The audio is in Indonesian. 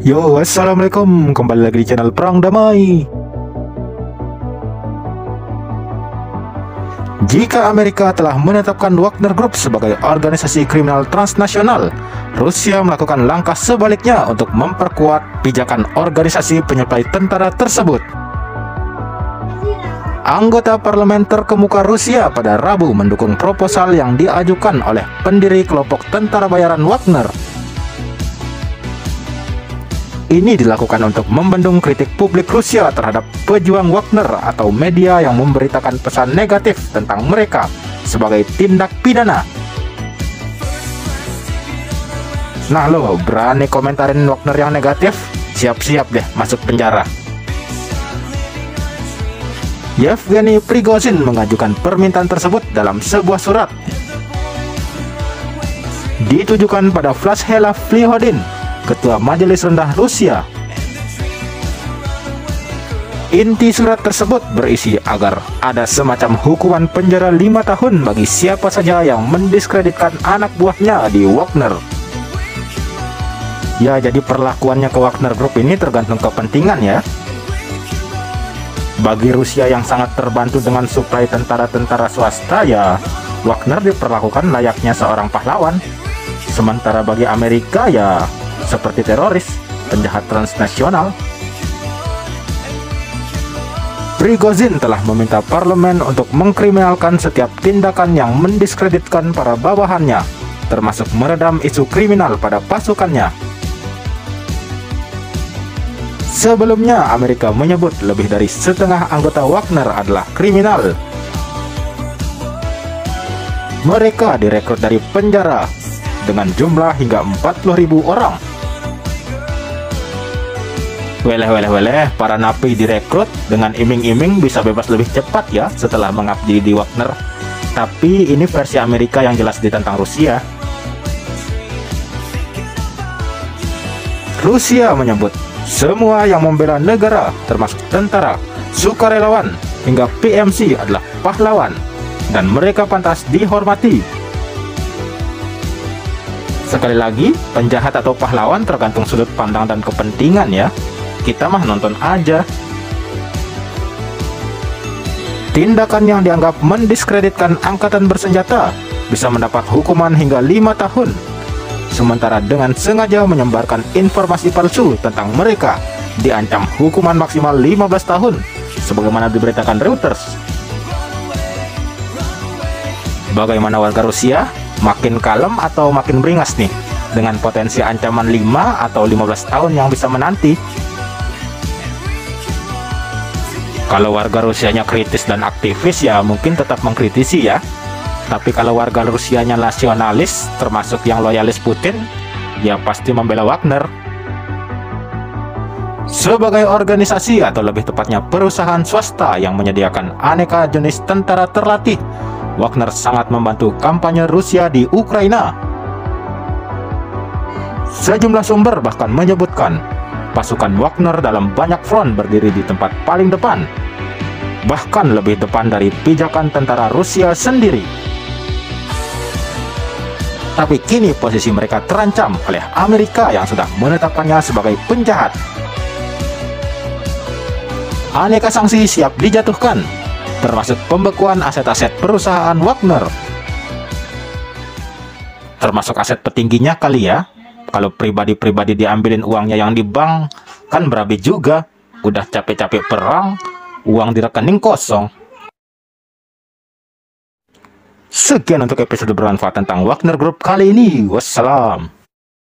Yo, assalamualaikum, kembali lagi di channel Perang Damai. Jika Amerika telah menetapkan Wagner Group sebagai organisasi kriminal transnasional, Rusia melakukan langkah sebaliknya untuk memperkuat pijakan organisasi penyuplai tentara tersebut. Anggota parlemen terkemuka Rusia pada Rabu mendukung proposal yang diajukan oleh pendiri kelompok tentara bayaran Wagner. Ini dilakukan untuk membendung kritik publik Rusia terhadap pejuang Wagner atau media yang memberitakan pesan negatif tentang mereka sebagai tindak pidana. Nah lo, berani komentarin Wagner yang negatif? Siap-siap deh masuk penjara. Yevgeny Prigozhin mengajukan permintaan tersebut dalam sebuah surat. Ditujukan pada Vyacheslav Volodin, Ketua Majelis Rendah Rusia. Inti surat tersebut berisi agar ada semacam hukuman penjara 5 tahun bagi siapa saja yang mendiskreditkan anak buahnya di Wagner. Ya, jadi perlakuannya ke Wagner Group ini tergantung kepentingan ya. Bagi Rusia yang sangat terbantu dengan suplai tentara-tentara swasta, ya Wagner diperlakukan layaknya seorang pahlawan. Sementara bagi Amerika ya seperti teroris, penjahat transnasional. Prigozhin telah meminta parlemen untuk mengkriminalkan setiap tindakan yang mendiskreditkan para bawahannya, termasuk meredam isu kriminal pada pasukannya. Sebelumnya, Amerika menyebut lebih dari setengah anggota Wagner adalah kriminal. Mereka direkrut dari penjara dengan jumlah hingga 40.000 orang. Weleh, para napi direkrut dengan iming-iming bisa bebas lebih cepat ya setelah mengabdi di Wagner. Tapi ini versi Amerika yang jelas ditentang Rusia. Rusia menyebut semua yang membela negara, termasuk tentara, sukarelawan, hingga PMC adalah pahlawan, dan mereka pantas dihormati. Sekali lagi, penjahat atau pahlawan tergantung sudut pandang dan kepentingan ya. Kita mah nonton aja. Tindakan yang dianggap mendiskreditkan angkatan bersenjata bisa mendapat hukuman hingga 5 tahun. Sementara dengan sengaja menyebarkan informasi palsu tentang mereka diancam hukuman maksimal 15 tahun, sebagaimana diberitakan Reuters. Bagaimana warga Rusia? Makin kalem atau makin beringas nih dengan potensi ancaman 5 atau 15 tahun yang bisa menanti? Kalau warga Rusianya kritis dan aktivis ya mungkin tetap mengkritisi ya. Tapi kalau warga Rusianya nasionalis, termasuk yang loyalis Putin, ya pasti membela Wagner. Sebagai organisasi atau lebih tepatnya perusahaan swasta yang menyediakan aneka jenis tentara terlatih, Wagner sangat membantu kampanye Rusia di Ukraina. Sejumlah sumber bahkan menyebutkan pasukan Wagner dalam banyak front berdiri di tempat paling depan, bahkan lebih depan dari pijakan tentara Rusia sendiri. Tapi kini posisi mereka terancam oleh Amerika yang sudah menetapkannya sebagai penjahat. Aneka sanksi siap dijatuhkan, termasuk pembekuan aset-aset perusahaan Wagner. Termasuk aset petingginya kali ya. Kalau pribadi-pribadi diambilin uangnya yang di bank, kan berabe juga. Udah capek-capek perang, uang di rekening kosong. Sekian untuk episode bermanfaat tentang Wagner Group kali ini. Wassalam.